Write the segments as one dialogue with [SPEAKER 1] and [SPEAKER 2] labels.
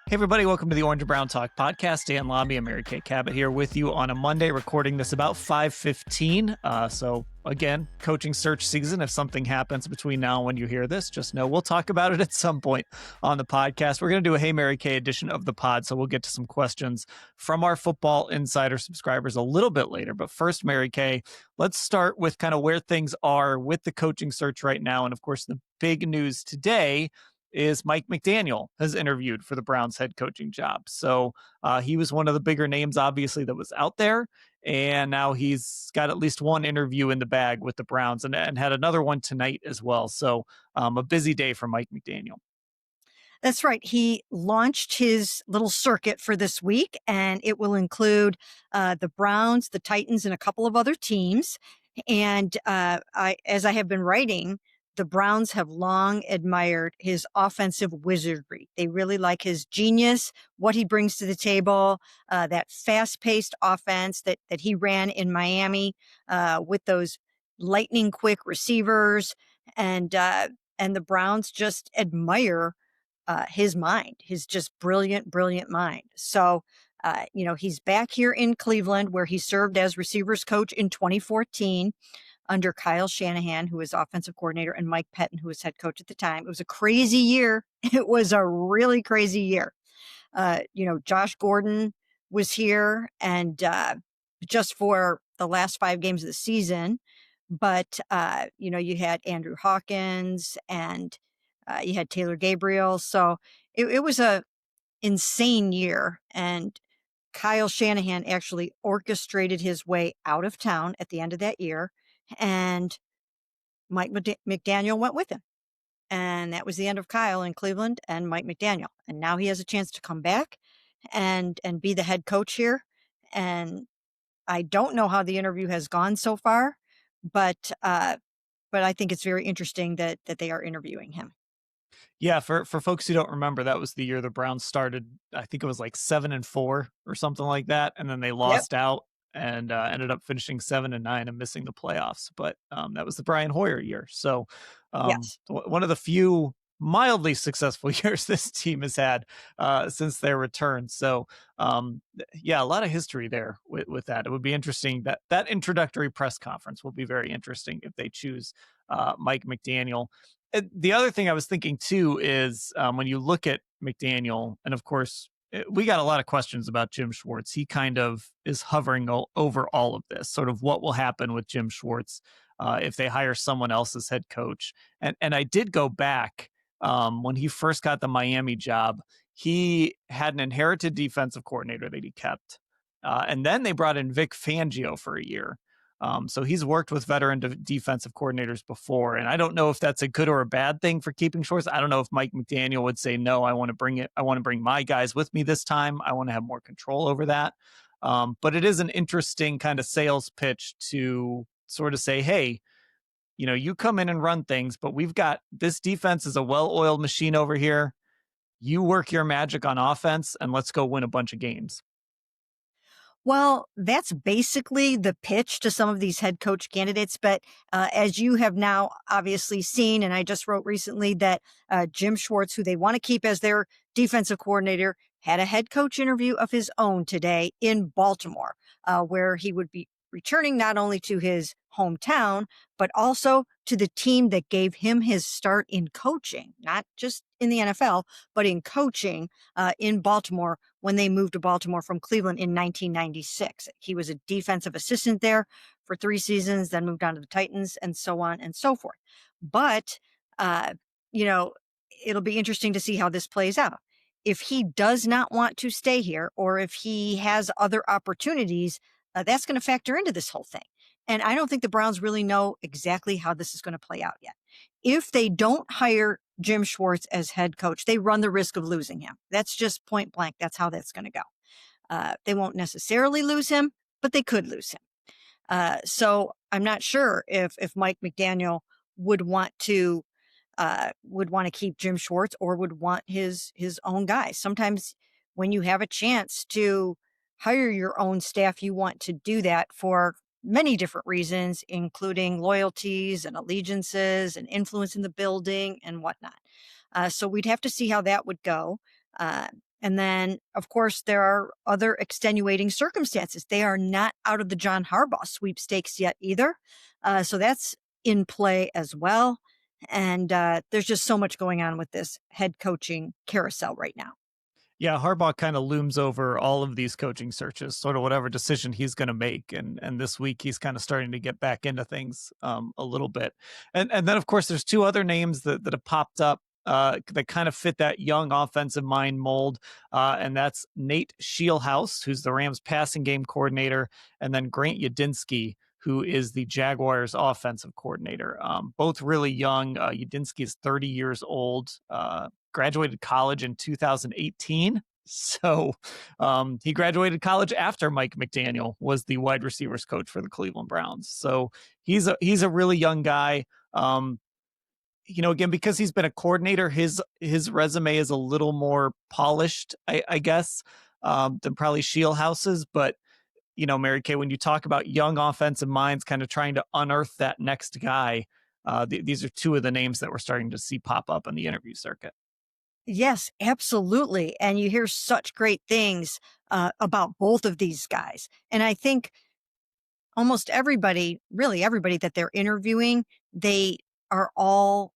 [SPEAKER 1] Hey, everybody. Welcome to the Orange and Brown Talk podcast. Dan Labbe and Mary Kay Cabot here with you on a Monday, recording this about 5:15. So again, coaching search season. If something happens between now and when you hear this, just know we'll talk about it at some point on the podcast. We're going to do a Hey, Mary Kay edition of the pod. So we'll get to some questions from our Football Insider subscribers a little bit later. But first, Mary Kay, let's start with kind of where things are with the coaching search right now. And of course, the big news today is Mike McDaniel has interviewed for the Browns head coaching job. So he was one of the bigger names, obviously, that was out there. And now he's got at least one interview in the bag with the Browns and had another one tonight as well. So a busy day for Mike McDaniel.
[SPEAKER 2] That's right. He launched his little circuit for this week, and it will include the Browns, the Titans, and a couple of other teams. And as I have been writing, the Browns have long admired his offensive wizardry. They really like his genius, what he brings to the table, that fast-paced offense that he ran in Miami with those lightning-quick receivers. And the Browns just admire his mind, his just brilliant mind. So, he's back here in Cleveland, where he served as receivers coach in 2014 under Kyle Shanahan, who was offensive coordinator, and Mike Pettin, who was head coach at the time. It was a crazy year. It was a really crazy year. Josh Gordon was here and just for the last 5 games of the season. But, you had Andrew Hawkins and you had Taylor Gabriel. So it was a insane year. And Kyle Shanahan actually orchestrated his way out of town at the end of that year. And Mike McDaniel went with him. And that was the end of Kyle in Cleveland and Mike McDaniel. And now he has a chance to come back and be the head coach here. And I don't know how the interview has gone so far, but I think it's very interesting that they are interviewing him.
[SPEAKER 1] Yeah, for folks who don't remember, that was the year the Browns started. I think it was like 7-4 or something like that, and then they lost out and ended up finishing 7-9 and missing the playoffs. But that was the Brian Hoyer year. So
[SPEAKER 2] Yes.
[SPEAKER 1] one of the few mildly successful years this team has had since their return. So a lot of history there with that. It would be interesting that introductory press conference will be very interesting if they choose Mike McDaniel. And the other thing I was thinking too is when you look at McDaniel, and of course, we got a lot of questions about Jim Schwartz. He kind of is hovering over all of this, sort of what will happen with Jim Schwartz if they hire someone else as head coach. And I did go back when he first got the Miami job. He had an inherited defensive coordinator that he kept. And then they brought in Vic Fangio for a year. So he's worked with veteran defensive coordinators before, and I don't know if that's a good or a bad thing for keeping Schwartz. I don't know if Mike McDaniel would say, no, I want to bring my guys with me this time. I want to have more control over that. But it is an interesting kind of sales pitch to sort of say, hey, you come in and run things, but we've got this defense is a well-oiled machine over here. You work your magic on offense and let's go win a bunch of games.
[SPEAKER 2] Well, that's basically the pitch to some of these head coach candidates. But as you have now obviously seen, and I just wrote recently that Jim Schwartz, who they want to keep as their defensive coordinator, had a head coach interview of his own today in Baltimore, where he would be returning not only to his hometown, but also to the team that gave him his start in coaching, not just in the NFL, but in coaching in Baltimore when they moved to Baltimore from Cleveland in 1996. He was a defensive assistant there for 3 seasons, then moved on to the Titans and so on and so forth. But, it'll be interesting to see how this plays out. If he does not want to stay here, or if he has other opportunities, that's going to factor into this whole thing. And I don't think the Browns really know exactly how this is going to play out yet. If they don't hire Jim Schwartz as head coach, they run the risk of losing him. That's just point blank. That's how that's going to go. They won't necessarily lose him, but they could lose him. So I'm not sure if Mike McDaniel would want to keep Jim Schwartz or would want his own guys. Sometimes when you have a chance to hire your own staff, you want to do that for many different reasons, including loyalties and allegiances and influence in the building and whatnot. So we'd have to see how that would go. And then, of course, there are other extenuating circumstances. They are not out of the John Harbaugh sweepstakes yet either. So that's in play as well. And there's just so much going on with this head coaching carousel right now.
[SPEAKER 1] Yeah, Harbaugh kind of looms over all of these coaching searches, sort of whatever decision he's going to make. And this week he's kind of starting to get back into things a little bit. And then of course there's two other names that have popped up that kind of fit that young offensive mind mold, and that's Nate Scheelhaase, who's the Rams passing game coordinator, and then Grant Udinski, who is the Jaguars offensive coordinator. Both really young. Udinski is 30 years old. Graduated college in 2018. So he graduated college after Mike McDaniel was the wide receivers coach for the Cleveland Browns. So he's a really young guy. Again, because he's been a coordinator, his resume is a little more polished, I guess, than probably Scheelhaase's. But Mary Kay, when you talk about young offensive minds kind of trying to unearth that next guy, these are two of the names that we're starting to see pop up on the interview circuit.
[SPEAKER 2] Yes, absolutely. And you hear such great things about both of these guys. And I think almost everybody, really everybody that they're interviewing, they are all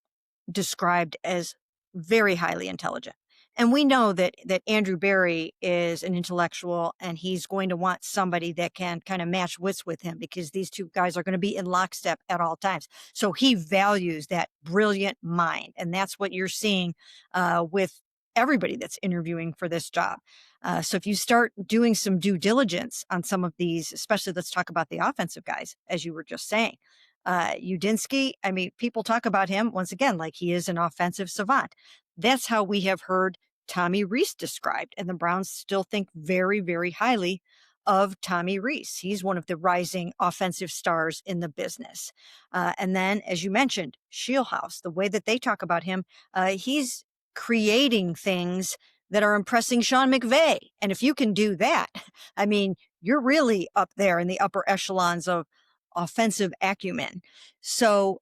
[SPEAKER 2] described as very highly intelligent. And we know that Andrew Berry is an intellectual, and he's going to want somebody that can kind of match wits with him, because these two guys are going to be in lockstep at all times. So he values that brilliant mind. And that's what you're seeing with everybody that's interviewing for this job. So if you start doing some due diligence on some of these, especially let's talk about the offensive guys, as you were just saying, Udinski, I mean, people talk about him once again like he is an offensive savant. That's how we have heard Tommy Rees described, and the Browns still think very, very highly of Tommy Rees. He's one of the rising offensive stars in the business. And then, as you mentioned, Scheelhaase, the way that they talk about him, he's creating things that are impressing Sean McVay. And if you can do that, I mean, you're really up there in the upper echelons of offensive acumen. So,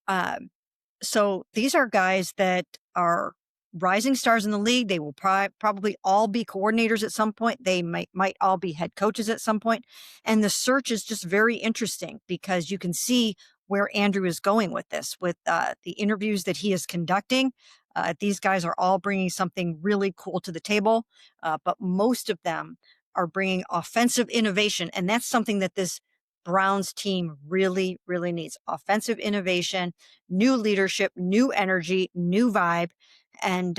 [SPEAKER 2] so these are guys that are rising stars in the league. They will probably all be coordinators at some point. They might all be head coaches at some point. And the search is just very interesting, because you can see where Andrew is going with this, with the interviews that he is conducting. These guys are all bringing something really cool to the table, but most of them are bringing offensive innovation. And that's something that this Browns team really, really needs: offensive innovation, new leadership, new energy, new vibe. And,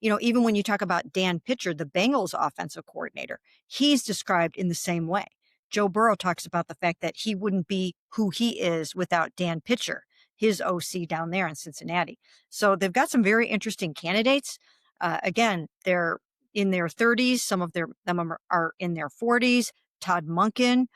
[SPEAKER 2] even when you talk about Dan Pitcher, the Bengals offensive coordinator, he's described in the same way. Joe Burrow talks about the fact that he wouldn't be who he is without Dan Pitcher, his OC down there in Cincinnati. So they've got some very interesting candidates. Again, they're in their 30s. Some of them are in their 40s. Todd Monken,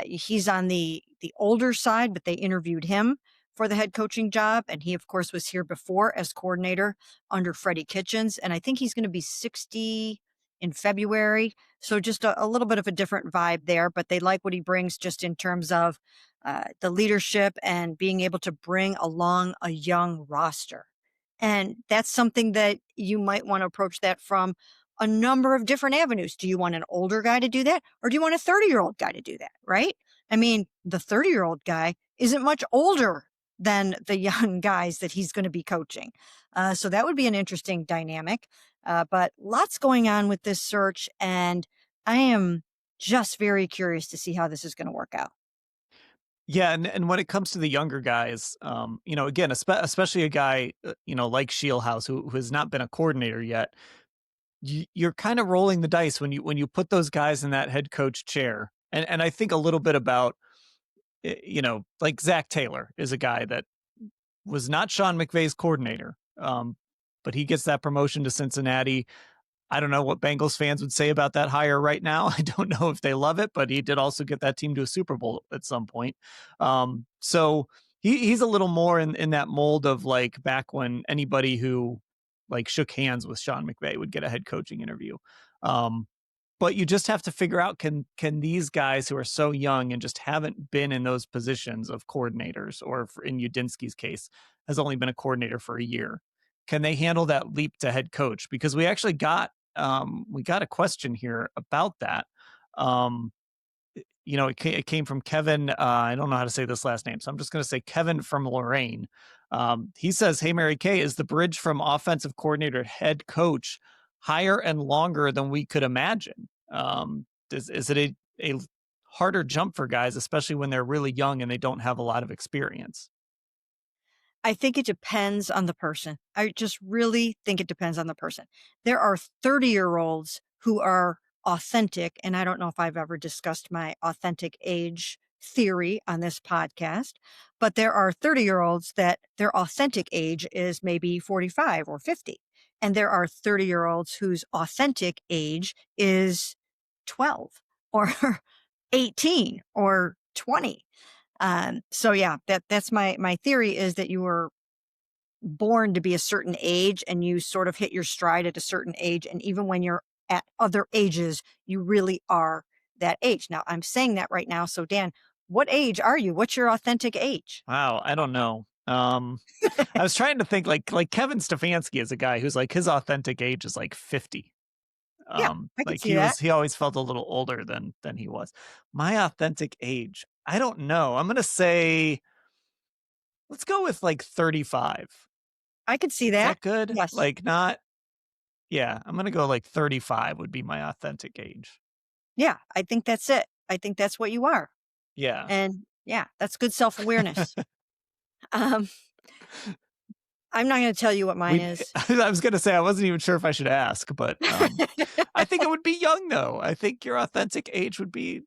[SPEAKER 2] he's on the older side, but they interviewed him for the head coaching job. And he, of course, was here before as coordinator under Freddie Kitchens. And I think he's going to be 60 in February. So just a little bit of a different vibe there, but they like what he brings just in terms of the leadership and being able to bring along a young roster. And that's something that you might want to approach that from a number of different avenues. Do you want an older guy to do that? Or do you want a 30-year-old guy to do that? Right? I mean, the 30-year-old guy isn't much older than the young guys that he's going to be coaching. So that would be an interesting dynamic. But lots going on with this search. And I am just very curious to see how this is going to work out.
[SPEAKER 1] Yeah, and when it comes to the younger guys, again, especially a guy, like Scheelhaase, who has not been a coordinator yet, you're kind of rolling the dice when you put those guys in that head coach chair. And I think a little bit about, like Zach Taylor is a guy that was not Sean McVay's coordinator, but he gets that promotion to Cincinnati. I don't know what Bengals fans would say about that hire right now. I don't know if they love it, but he did also get that team to a Super Bowl at some point. So he's a little more in that mold of like back when anybody who like shook hands with Sean McVay would get a head coaching interview. But you just have to figure out, can these guys who are so young and just haven't been in those positions of coordinators, or in Udinski's case, has only been a coordinator for a year, can they handle that leap to head coach? Because we actually got we got a question here about that. Um, it came from Kevin. I don't know how to say this last name, so I'm just going to say Kevin from Lorraine. He says, "Hey, Mary Kay, is the bridge from offensive coordinator to head coach higher and longer than we could imagine? Is it a harder jump for guys, especially when they're really young and they don't have a lot of experience?"
[SPEAKER 2] I think it depends on the person. I just really think it depends on the person. There are 30-year-olds who are authentic, and I don't know if I've ever discussed my authentic age theory on this podcast, but there are 30-year-olds that their authentic age is maybe 45 or 50. And there are 30-year-olds whose authentic age is 12 or 18 or 20. So yeah, that's my theory is that you were born to be a certain age and you sort of hit your stride at a certain age. And even when you're at other ages, you really are that age. Now I'm saying that right now. So Dan, what age are you? What's your authentic age?
[SPEAKER 1] Wow, I don't know. I was trying to think like Kevin Stefanski is a guy who's like his authentic age is like 50.
[SPEAKER 2] Yeah, I could
[SPEAKER 1] Like
[SPEAKER 2] see that.
[SPEAKER 1] he always felt a little older than he was. My authentic age, I don't know. I'm gonna say let's go with like 35.
[SPEAKER 2] I could see
[SPEAKER 1] Is
[SPEAKER 2] that.
[SPEAKER 1] that good?
[SPEAKER 2] Yes.
[SPEAKER 1] Like not yeah, I'm gonna go like 35 would be my authentic age.
[SPEAKER 2] Yeah, I think that's it. I think that's what you are.
[SPEAKER 1] Yeah.
[SPEAKER 2] And yeah, that's good self-awareness. Um, I'm not going to tell you what mine
[SPEAKER 1] We
[SPEAKER 2] is.
[SPEAKER 1] I was gonna say I wasn't even sure if I should ask, but I think it would be young though. I think your authentic age would be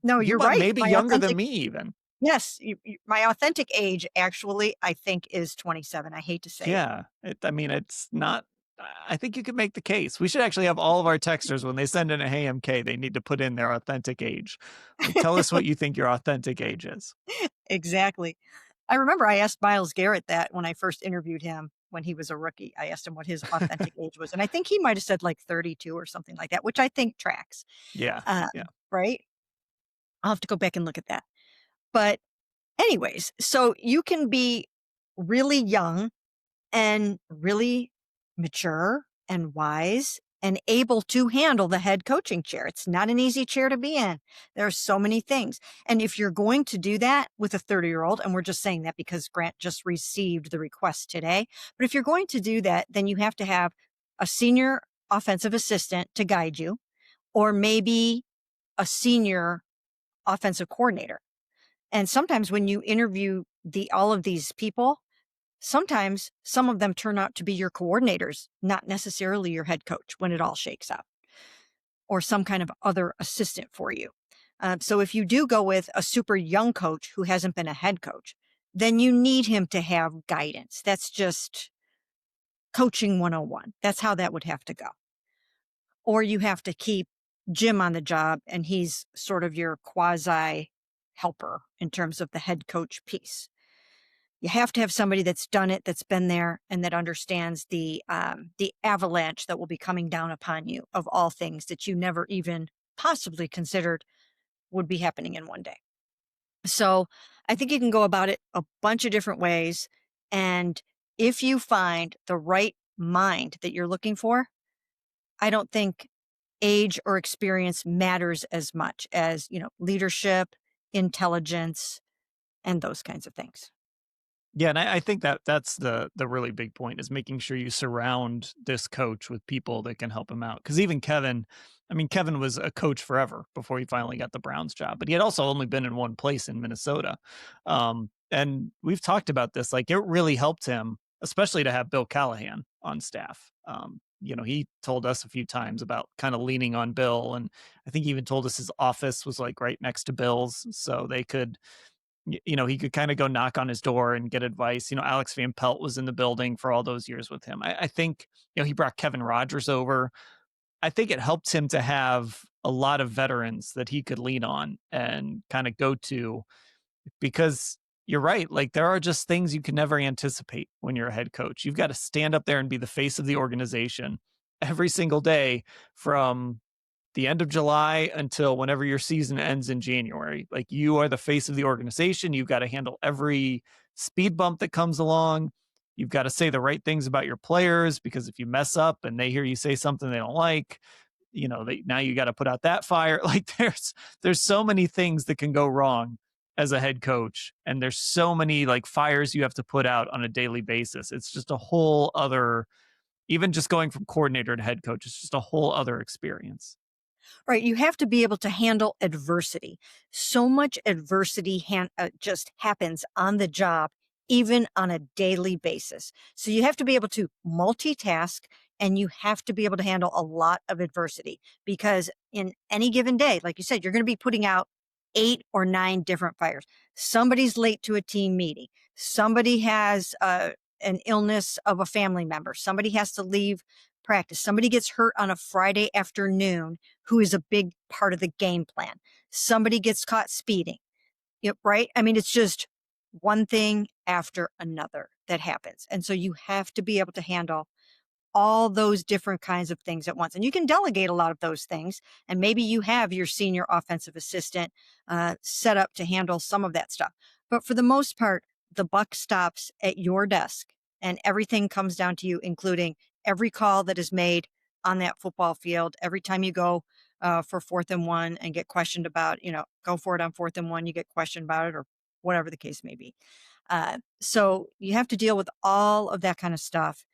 [SPEAKER 2] No,
[SPEAKER 1] you
[SPEAKER 2] you're
[SPEAKER 1] might
[SPEAKER 2] right.
[SPEAKER 1] maybe
[SPEAKER 2] My
[SPEAKER 1] younger than
[SPEAKER 2] authentic
[SPEAKER 1] me even.
[SPEAKER 2] Yes, my authentic age actually, I think, is 27. I hate to say it.
[SPEAKER 1] Yeah, I mean, it's not. I think you could make the case. We should actually have all of our texters when they send in a "Hey MK," they need to put in their authentic age. Like, tell us what you think your authentic age is.
[SPEAKER 2] Exactly. I remember I asked Myles Garrett that when I first interviewed him when he was a rookie. I asked him what his authentic age was, and I think he might have said like 32 or something like that, which I think tracks.
[SPEAKER 1] Yeah,
[SPEAKER 2] Um,
[SPEAKER 1] yeah,
[SPEAKER 2] right? I'll have to go back and look at that. But anyways, so you can be really young and really mature and wise and able to handle the head coaching chair. It's not an easy chair to be in. There are so many things. And if you're going to do that with a 30-year-old, and we're just saying that because Grant just received the request today, but if you're going to do that, then you have to have a senior offensive assistant to guide you, or maybe a senior offensive coordinator. And sometimes when you interview all of these people, sometimes some of them turn out to be your coordinators, not necessarily your head coach when it all shakes out, or some kind of other assistant for you. So if you do go with a super young coach who hasn't been a head coach, then you need him to have guidance. That's just coaching 101. That's how that would have to go. Or you have to keep Jim on the job and he's sort of your quasi helper in terms of the head coach piece. You have to have somebody that's done it, that's been there, and that understands the avalanche that will be coming down upon you of all things that you never even possibly considered would be happening in one day. So I think you can go about it a bunch of different ways. And if you find the right mind that you're looking for, I don't think age or experience matters as much as, leadership, intelligence, and those kinds of things.
[SPEAKER 1] yeah. And I think that's the really big point is making sure you surround this coach with people that can help him out. Because even Kevin, I mean, Kevin was a coach forever before he finally got the Browns job, but he had also only been in one place in Minnesota. And we've talked about this, like it really helped him, especially to have Bill Callahan on staff. He told us a few times about kind of leaning on Bill, and I think he even told us his office was like right next to Bill's, so they could he could kind of go knock on his door and get advice. Alex Van Pelt was in the building for all those years with him. I think, he brought Kevin Rogers over. I think it helped him to have a lot of veterans that he could lean on and kind of go to because you're right. Like there are just things you can never anticipate when you're a head coach. You've got to stand up there and be the face of the organization every single day from the end of July until whenever your season ends in January. Like you are the face of the organization. You've got to handle every speed bump that comes along. You've got to say the right things about your players, because if you mess up and they hear you say something they don't like, now you got to put out that fire. Like there's so many things that can go wrong as a head coach, and there's so many like fires you have to put out on a daily basis. It's just a whole other, even just going from coordinator to head coach, it's just a whole other experience.
[SPEAKER 2] Right. You have to be able to handle adversity. So much adversity just happens on the job, even on a daily basis. So you have to be able to multitask, and you have to be able to handle a lot of adversity, because in any given day, like you said, you're going to be putting out 8 or 9 different fires. Somebody's late to a team meeting. Somebody has an illness of a family member. Somebody has to leave practice. Somebody gets hurt on a Friday afternoon who is a big part of the game plan. Somebody gets caught speeding. Yep, right? I mean, it's just one thing after another that happens. And so you have to be able to handle all those different kinds of things at once. And you can delegate a lot of those things. And maybe you have your senior offensive assistant set up to handle some of that stuff. But for the most part, the buck stops at your desk, and everything comes down to you, including every call that is made on that football field. Every time you go for 4th and 1 and get questioned about, go for it on 4th and 1, you get questioned about it, or whatever the case may be. So you have to deal with all of that kind of stuff.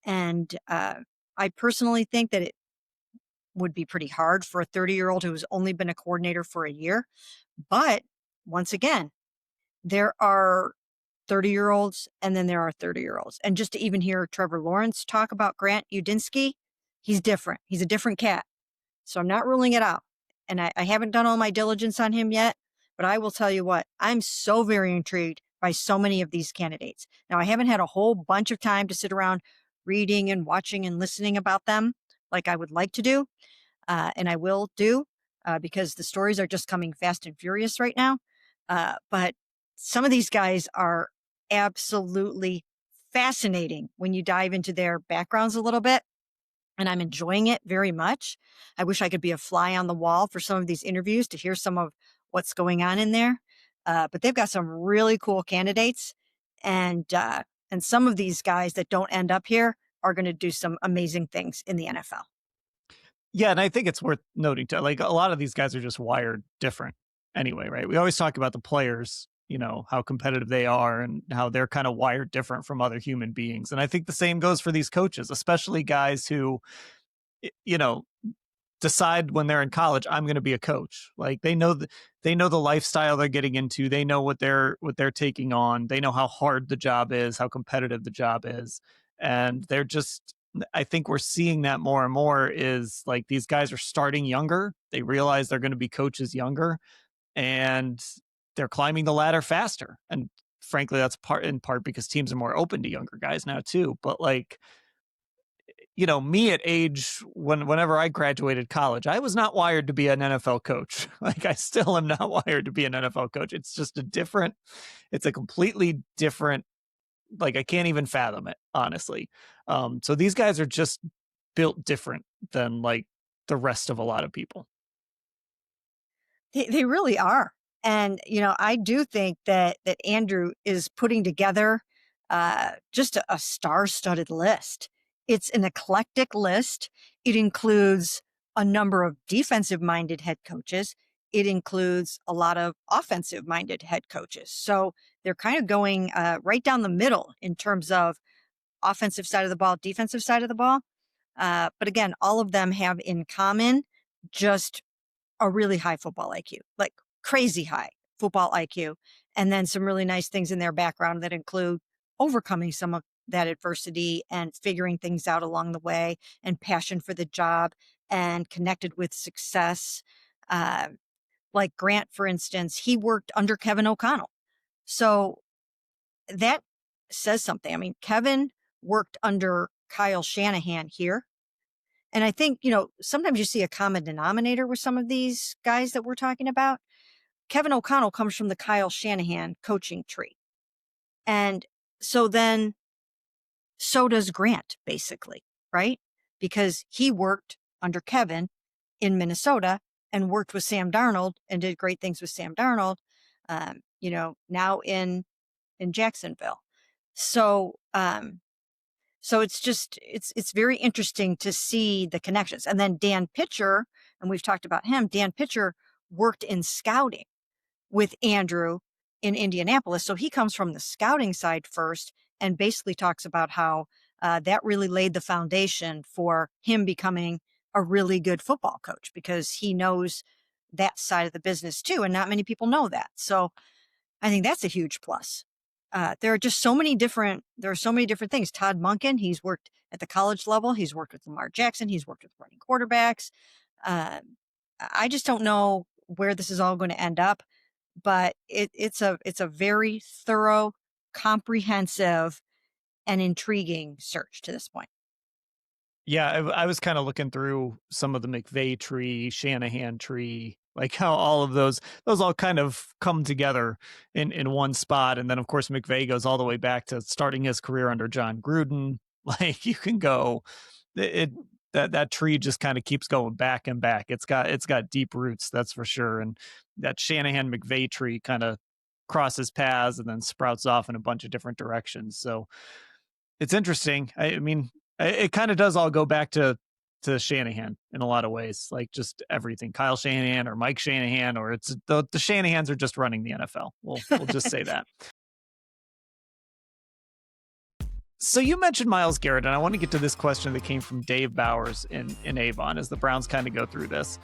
[SPEAKER 2] And I personally think that it would be pretty hard for a 30-year-old who's only been a coordinator for a year. But once again, there are 30-year-olds, and then there are 30-year-olds. And just to even hear Trevor Lawrence talk about Grant Udinski, he's different. He's a different cat. So I'm not ruling it out. And I haven't done all my diligence on him yet, but I will tell you what, I'm so very intrigued by so many of these candidates. Now, I haven't had a whole bunch of time to sit around reading and watching and listening about them like I would like to do. And I will do, because the stories are just coming fast and furious right now. But some of these guys are absolutely fascinating when you dive into their backgrounds a little bit. And I'm enjoying it very much. I wish I could be a fly on the wall for some of these interviews to hear some of what's going on in there. But they've got some really cool candidates. And some of these guys that don't end up here are going to do some amazing things in the NFL.
[SPEAKER 1] Yeah, and I think it's worth noting too, like a lot of these guys are just wired different anyway, right? We always talk about the players, how competitive they are and how they're kind of wired different from other human beings. And I think the same goes for these coaches, especially guys who, you know, decide when they're in college, I'm going to be a coach. Like they know the lifestyle they're getting into. They know what they're taking on. They know how hard the job is, how competitive the job is. And they're just, I think we're seeing that more and more, is like these guys are starting younger. They realize they're going to be coaches younger, and they're climbing the ladder faster. And frankly, that's in part because teams are more open to younger guys now too. But like, me at age whenever I graduated college, I was not wired to be an NFL coach. Like I still am not wired to be an NFL coach. It's just it's a completely different, like I can't even fathom it, honestly. So these guys are just built different than like the rest of a lot of people.
[SPEAKER 2] They really are. And, I do think that Andrew is putting together just a star-studded list. It's an eclectic list. It includes a number of defensive-minded head coaches. It includes a lot of offensive-minded head coaches. So they're kind of going right down the middle in terms of offensive side of the ball, defensive side of the ball. But again, all of them have in common just a really high football IQ, like crazy high football IQ. And then some really nice things in their background that include overcoming some of that adversity and figuring things out along the way, and passion for the job, and connected with success. Like Grant, for instance, he worked under Kevin O'Connell. So that says something. I mean, Kevin worked under Kyle Shanahan here. And I think, sometimes you see a common denominator with some of these guys that we're talking about. Kevin O'Connell comes from the Kyle Shanahan coaching tree. And so does Grant, basically, right? Because he worked under Kevin in Minnesota and worked with Sam Darnold and did great things with Sam Darnold, now in Jacksonville. So, so it's very interesting to see the connections. And then Dan Pitcher, and we've talked about him. Dan Pitcher worked in scouting with Andrew in Indianapolis, so he comes from the scouting side first, and basically talks about how that really laid the foundation for him becoming a really good football coach because he knows that side of the business too, and not many people know that. So I think that's a huge plus. There are just there are so many different things. Todd Monken, he's worked at the college level. He's worked with Lamar Jackson. He's worked with running quarterbacks. Uh, I just don't know where this is all going to end up, but it's a very thorough, comprehensive, and intriguing search to this point.
[SPEAKER 1] Yeah, I was kind of looking through some of the McVay tree, Shanahan tree, like how all of those all kind of come together in one spot. And then of course McVay goes all the way back to starting his career under John Gruden. Like you can go it that tree just kind of keeps going back and back. It's got deep roots, that's for sure. And that Shanahan McVay tree kind of crosses paths and then sprouts off in a bunch of different directions. So it's interesting. I mean, it kind of does all go back to Shanahan in a lot of ways, like just everything. Kyle Shanahan or Mike Shanahan, or it's the Shanahans are just running the NFL. We'll just say that. So you mentioned Myles Garrett, and I want to get to this question that came from Dave Bowers in Avon as the Browns kind of go through this.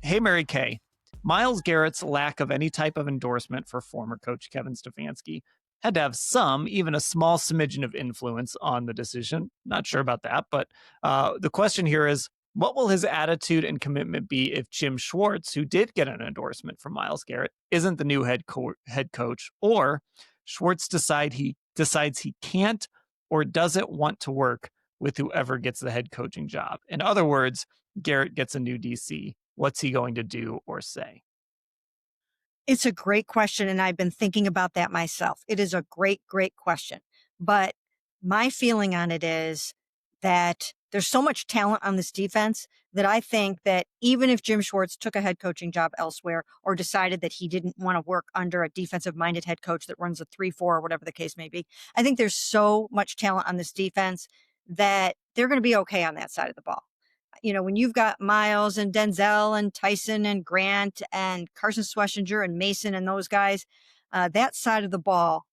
[SPEAKER 1] Hey, Mary Kay. Myles Garrett's lack of any type of endorsement for former coach Kevin Stefanski had to have some, even a small smidgen of influence on the decision. Not sure about that, but the question here is, what will his attitude and commitment be if Jim Schwartz, who did get an endorsement from Myles Garrett, isn't the new head coach, or Schwartz decides he can't or doesn't want to work with whoever gets the head coaching job? In other words, Garrett gets a new DC. What's he going to do or say?
[SPEAKER 2] It's a great question, and I've been thinking about that myself. It is a great, great question. But my feeling on it is that there's so much talent on this defense that I think that even if Jim Schwartz took a head coaching job elsewhere or decided that he didn't want to work under a defensive minded head coach that runs a 3-4 or whatever the case may be, I think there's so much talent on this defense that they're going to be okay on that side of the ball. When you've got Myles and Denzel and Tyson and Grant and Carson Schlesinger and Mason and those guys, that side of the ball,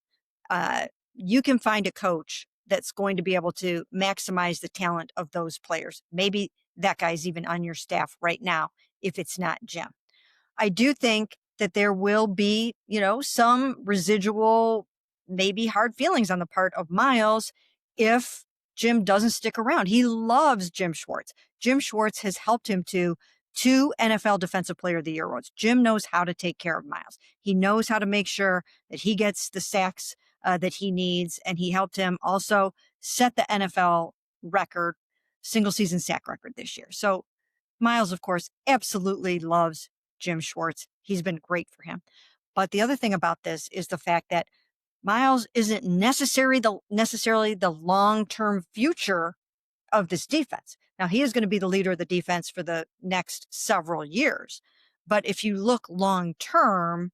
[SPEAKER 2] you can find a coach that's going to be able to maximize the talent of those players. Maybe that guy's even on your staff right now if it's not Jim. I do think that there will be, some residual, maybe hard feelings on the part of Myles if Jim doesn't stick around. He loves Jim Schwartz. Jim Schwartz has helped him to 2 NFL Defensive Player of the Year awards. Jim knows how to take care of Myles. He knows how to make sure that he gets the sacks that he needs, and he helped him also set the NFL record, single season sack record this year. So Myles, of course, absolutely loves Jim Schwartz. He's been great for him. But the other thing about this is the fact that Myles isn't necessarily the long-term future of this defense. Now, he is going to be the leader of the defense for the next several years. But if you look long-term,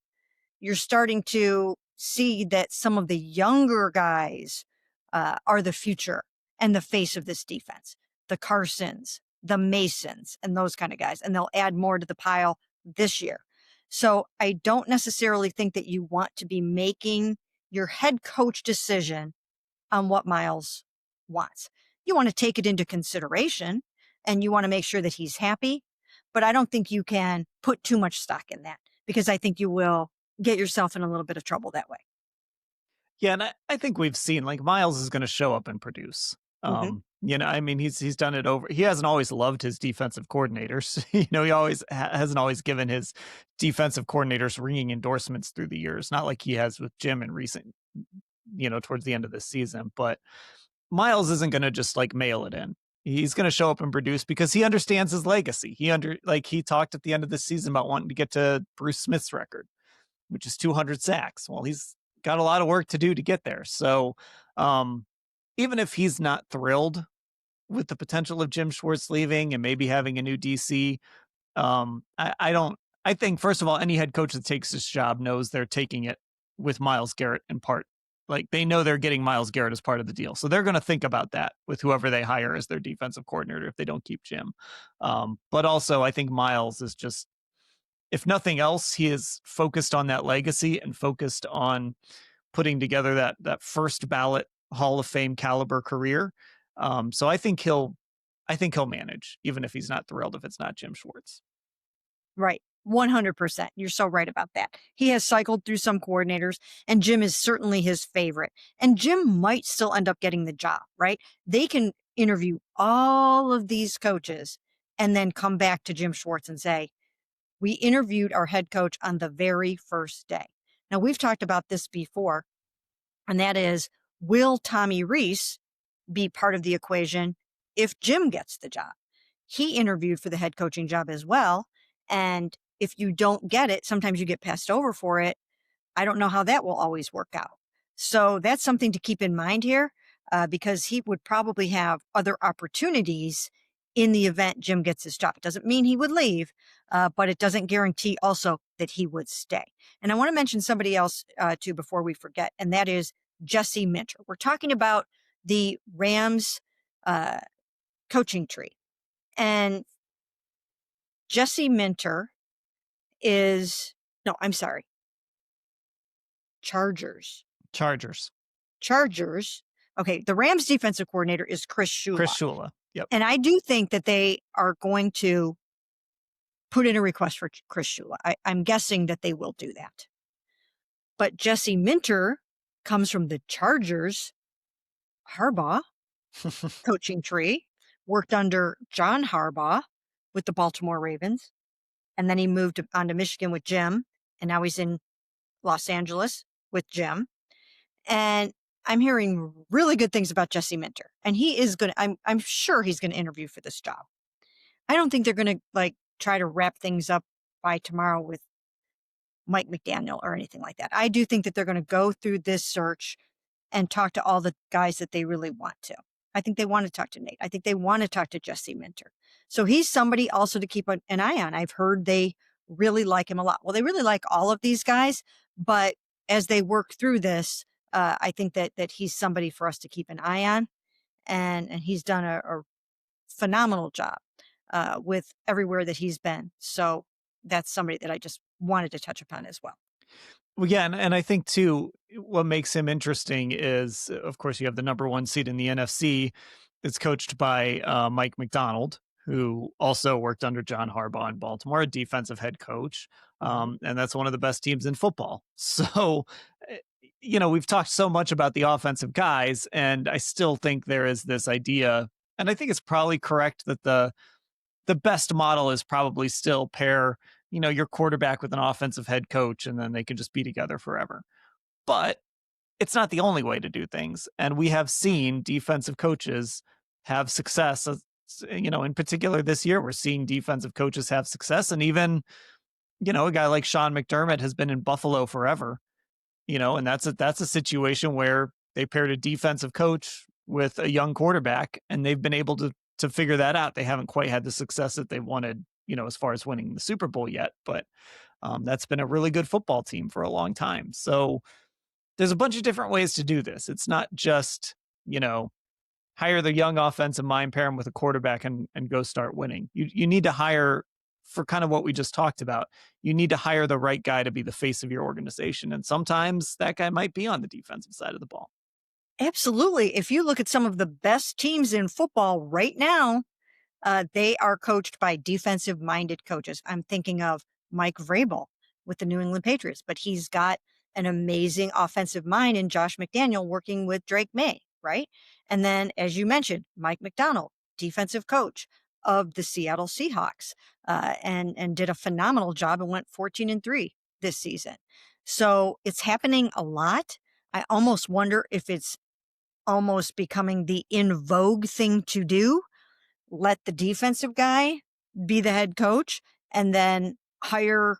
[SPEAKER 2] you're starting to see that some of the younger guys are the future and the face of this defense. The Carsons, the Masons, and those kind of guys. And they'll add more to the pile this year. So I don't necessarily think that you want to be making your head coach decision on what Myles wants. You want to take it into consideration and you want to make sure that he's happy, but I don't think you can put too much stock in that because I think you will get yourself in a little bit of trouble that way.
[SPEAKER 1] Yeah, and I think we've seen like Myles is going to show up and produce.
[SPEAKER 2] Mm-hmm.
[SPEAKER 1] I mean, he's done it over. He hasn't always loved his defensive coordinators. He always hasn't always given his defensive coordinators ringing endorsements through the years. Not like he has with Jim in recent, towards the end of this season. But Myles isn't going to just like mail it in. He's going to show up and produce because he understands his legacy. He talked at the end of this season about wanting to get to Bruce Smith's record, which is 200 sacks. Well, he's got a lot of work to do to get there. So, even if he's not thrilled with the potential of Jim Schwartz leaving and maybe having a new DC, I think, first of all, any head coach that takes this job knows they're taking it with Myles Garrett in part Like they know they're getting Myles Garrett as part of the deal. So they're going to think about that with whoever they hire as their defensive coordinator if they don't keep Jim. But also, I think Myles is just, if nothing else, he is focused on that legacy and focused on putting together that first ballot Hall of Fame caliber career. So I think he'll manage, even if he's not thrilled if it's not Jim Schwartz.
[SPEAKER 2] Right. 100%. You're so right about that. He has cycled through some coordinators, and Jim is certainly his favorite. And Jim might still end up getting the job, right? They can interview all of these coaches and then come back to Jim Schwartz and say, we interviewed our head coach on the very first day. Now, we've talked about this before, and that is, will Tommy Rees be part of the equation if Jim gets the job? He interviewed for the head coaching job as well. And if you don't get it, sometimes you get passed over for it. I don't know how that will always work out. So that's something to keep in mind here, because he would probably have other opportunities in the event Jim gets his job. It doesn't mean he would leave, but it doesn't guarantee also that he would stay. And I want to mention somebody else too before we forget, and that is Jesse Minter. We're talking about the Rams coaching tree. And Jesse Minter is, no, I'm sorry. Chargers. Okay. The Rams defensive coordinator is Chris Shula.
[SPEAKER 1] Yep.
[SPEAKER 2] And I do think that they are going to put in a request for Chris Shula. I'm guessing that they will do that. But Jesse Minter comes from the Chargers Harbaugh coaching tree, worked under John Harbaugh with the Baltimore Ravens. And then he moved on to Michigan with Jim. And now he's in Los Angeles with Jim. And I'm hearing really good things about Jesse Minter. And he is going to, I'm sure he's going to interview for this job. I don't think they're going to try to wrap things up by tomorrow with Mike McDaniel or anything like that. I do think that they're going to go through this search and talk to all the guys that they really want to. I think they want to talk to Nate. I think they want to talk to Jesse Minter. So he's somebody also to keep an eye on. I've heard they really like him a lot. Well, they really like all of these guys, but as they work through this, I think that he's somebody for us to keep an eye on. And he's done a phenomenal job with everywhere that he's been. So that's somebody that I just wanted to touch upon as well.
[SPEAKER 1] Well, yeah, and I think, too, what makes him interesting is, of course, you have the number one seed in the NFC. It's coached by Mike McDonald, who also worked under John Harbaugh in Baltimore, a defensive head coach. And that's one of the best teams in football. So, we've talked so much about the offensive guys, and I still think there is this idea, and I think it's probably correct that the best model is probably still pair your quarterback with an offensive head coach, and then they can just be together forever. But it's not the only way to do things. And we have seen defensive coaches have success. In particular this year, we're seeing defensive coaches have success. And even, a guy like Sean McDermott has been in Buffalo forever, and that's a situation where they paired a defensive coach with a young quarterback, and they've been able to figure that out. They haven't quite had the success that they wanted, as far as winning the Super Bowl yet, but that's been a really good football team for a long time. So there's a bunch of different ways to do this. It's not just, hire the young offensive mind, pair him with a quarterback and go start winning. You need to hire, for kind of what we just talked about, you need to hire the right guy to be the face of your organization. And sometimes that guy might be on the defensive side of the ball.
[SPEAKER 2] Absolutely. If you look at some of the best teams in football right now, they are coached by defensive-minded coaches. I'm thinking of Mike Vrabel with the New England Patriots, but he's got an amazing offensive mind in Josh McDaniel working with Drake May, right? And then, as you mentioned, Mike McDonald, defensive coach of the Seattle Seahawks, and did a phenomenal job and went 14-3 this season. So it's happening a lot. I almost wonder if it's almost becoming the in vogue thing to do. Let the defensive guy be the head coach and then hire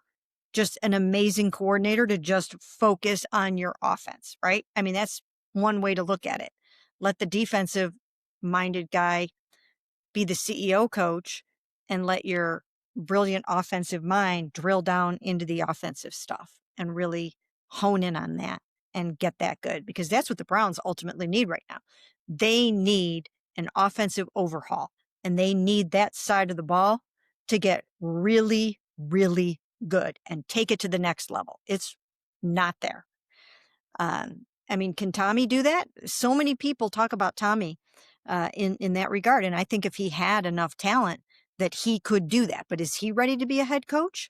[SPEAKER 2] just an amazing coordinator to just focus on your offense, right? I mean, that's one way to look at it. Let the defensive minded guy be the CEO coach and let your brilliant offensive mind drill down into the offensive stuff and really hone in on that and get that good, because that's what the Browns ultimately need right now. They need an offensive overhaul, and they need that side of the ball to get really, really good and take it to the next level. It's not there. I mean, can Tommy do that? So many people talk about Tommy in that regard, and I think if he had enough talent that he could do that. But is he ready to be a head coach?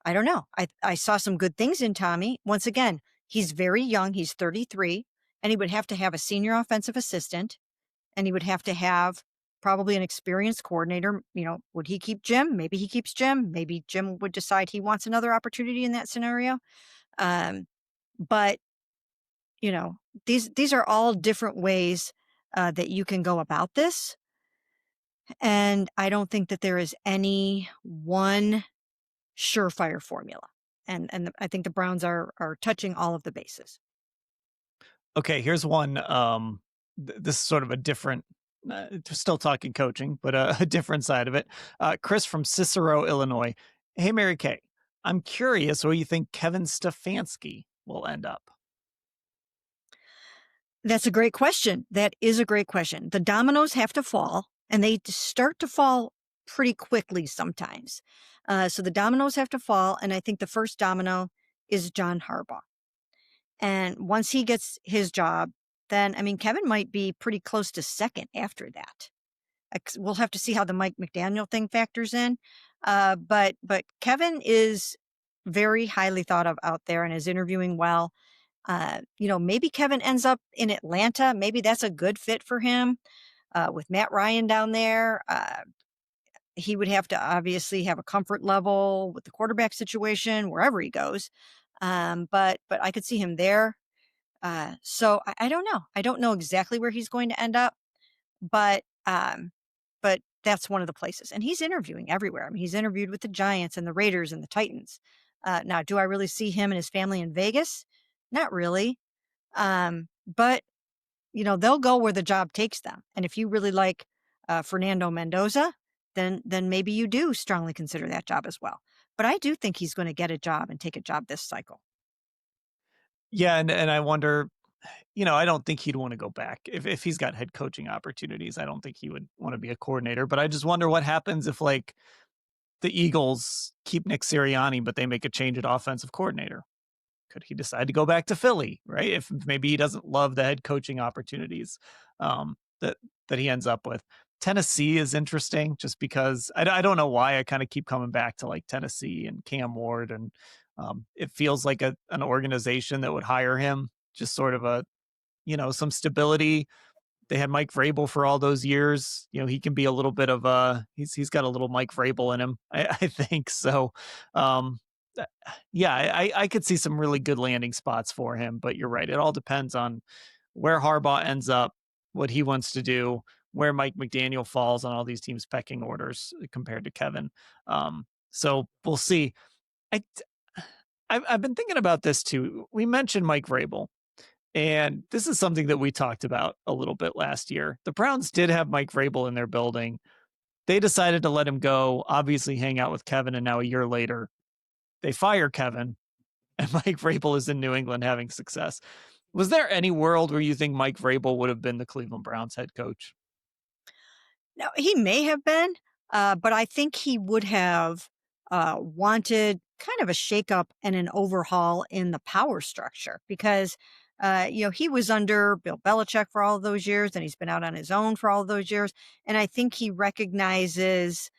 [SPEAKER 2] I don't know. I saw some good things in Tommy. Once again, he's very young. He's 33, and he would have to have a senior offensive assistant, and he would have to have probably an experienced coordinator. You know, would he keep Jim? Maybe he keeps Jim. Maybe Jim would decide he wants another opportunity in that scenario. But you know, these are all different ways that you can go about this, and I don't think that there is any one surefire formula. And I think the Browns are touching all of the bases.
[SPEAKER 1] Okay, here's one. This is sort of a different, still talking coaching, but a different side of it. Chris from Cicero, Illinois. Hey, Mary Kay. I'm curious where you think Kevin Stefanski will end up.
[SPEAKER 2] That's a great question. That is a great question. The dominoes have to fall, and they start to fall pretty quickly sometimes. So the dominoes have to fall, and I think the first domino is John Harbaugh. And once he gets his job, then, I mean, Kevin might be pretty close to second after that. We'll have to see how the Mike McDaniel thing factors in. But Kevin is very highly thought of out there and is interviewing well. You know, maybe Kevin ends up in Atlanta. Maybe that's a good fit for him with Matt Ryan down there. He would have to obviously have a comfort level with the quarterback situation wherever he goes. But I could see him there. So I don't know. I don't know exactly where he's going to end up, but that's one of the places. And he's interviewing everywhere. I mean, he's interviewed with the Giants and the Raiders and the Titans. Now, do I really see him and his family in Vegas? Not really. But you know, they'll go where the job takes them. And if you really like Fernando Mendoza, then maybe you do strongly consider that job as well. But I do think he's going to get a job and take a job this cycle.
[SPEAKER 1] Yeah, and I wonder, I don't think he'd want to go back. If he's got head coaching opportunities, I don't think he would want to be a coordinator. But I just wonder what happens if, like, the Eagles keep Nick Sirianni, but they make a change at offensive coordinator. Could he decide to go back to Philly, right? If maybe he doesn't love the head coaching opportunities that he ends up with. Tennessee is interesting just because I don't know why I kind of keep coming back to like Tennessee and Cam Ward, and it feels like an organization that would hire him, just sort of some stability. They had Mike Vrabel for all those years. He can be a little bit of he's got a little Mike Vrabel in him, I think. So, yeah, I could see some really good landing spots for him, but you're right. It all depends on where Harbaugh ends up, what he wants to do, where Mike McDaniel falls on all these teams' pecking orders compared to Kevin. So we'll see. I've been thinking about this too. We mentioned Mike Vrabel. And this is something that we talked about a little bit last year. The Browns did have Mike Vrabel in their building. They decided to let him go, obviously hang out with Kevin, and now a year later, they fire Kevin, and Mike Vrabel is in New England having success. Was there any world where you think Mike Vrabel would have been the Cleveland Browns head coach?
[SPEAKER 2] Now, he may have been, but I think he would have wanted kind of a shakeup and an overhaul in the power structure because, he was under Bill Belichick for all of those years, and he's been out on his own for all of those years. And I think he recognizes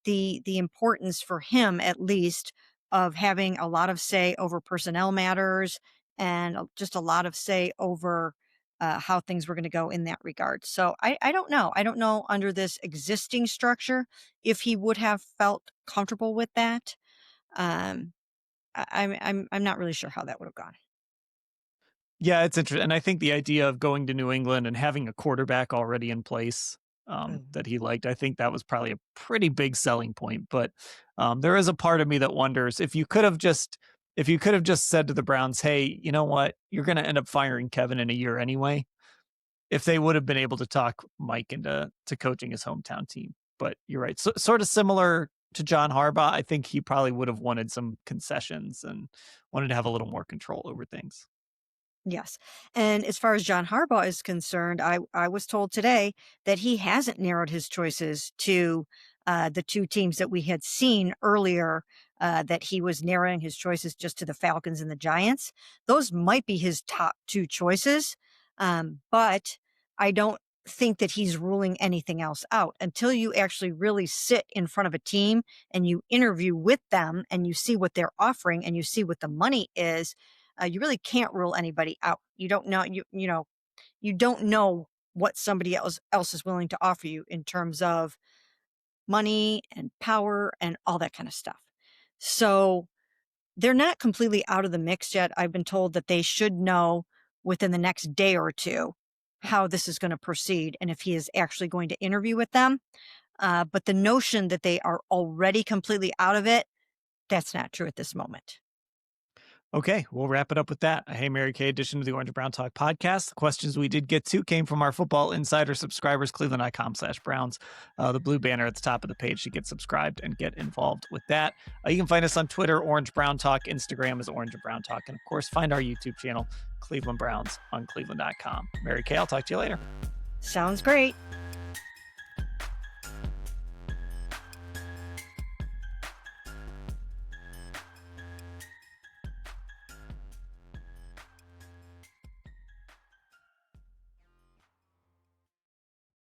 [SPEAKER 2] the importance for him, at least, of having a lot of say over personnel matters and just a lot of say over how things were going to go in that regard. So I don't know. I don't know under this existing structure if he would have felt comfortable with that. Um, I'm not really sure how that would have gone.
[SPEAKER 1] Yeah, it's interesting. And I think the idea of going to New England and having a quarterback already in place that he liked, I think that was probably a pretty big selling point. But there is a part of me that wonders if you could have just said to the Browns, hey, you know what? You're going to end up firing Kevin in a year anyway. If they would have been able to talk Mike into coaching his hometown team. But you're right. So, sort of similar to John Harbaugh, I think he probably would have wanted some concessions and wanted to have a little more control over things.
[SPEAKER 2] Yes. And as far as John Harbaugh is concerned, I was told today that he hasn't narrowed his choices to the two teams that we had seen earlier, that he was narrowing his choices just to the Falcons and the Giants. Those might be his top two choices. But I don't think that he's ruling anything else out until you actually really sit in front of a team and you interview with them and you see what they're offering and you see what the money is. You really can't rule anybody out. You don't know you don't know what somebody else is willing to offer you in terms of money and power and all that kind of stuff. So they're not completely out of the mix yet. I've been told that they should know within the next day or two how this is going to proceed and if he is actually going to interview with them. But the notion that they are already completely out of it, that's not true at this moment.
[SPEAKER 1] Okay, we'll wrap it up with that. A Hey Mary Kay edition of the Orange and Brown Talk podcast. The questions we did get to came from our Football Insider subscribers, cleveland.com/Browns. The blue banner at the top of the page to get subscribed and get involved with that. You can find us on Twitter, Orange Brown Talk. Instagram is Orange and Brown Talk. And of course, find our YouTube channel, Cleveland Browns, on cleveland.com. Mary Kay, I'll talk to you later.
[SPEAKER 2] Sounds great.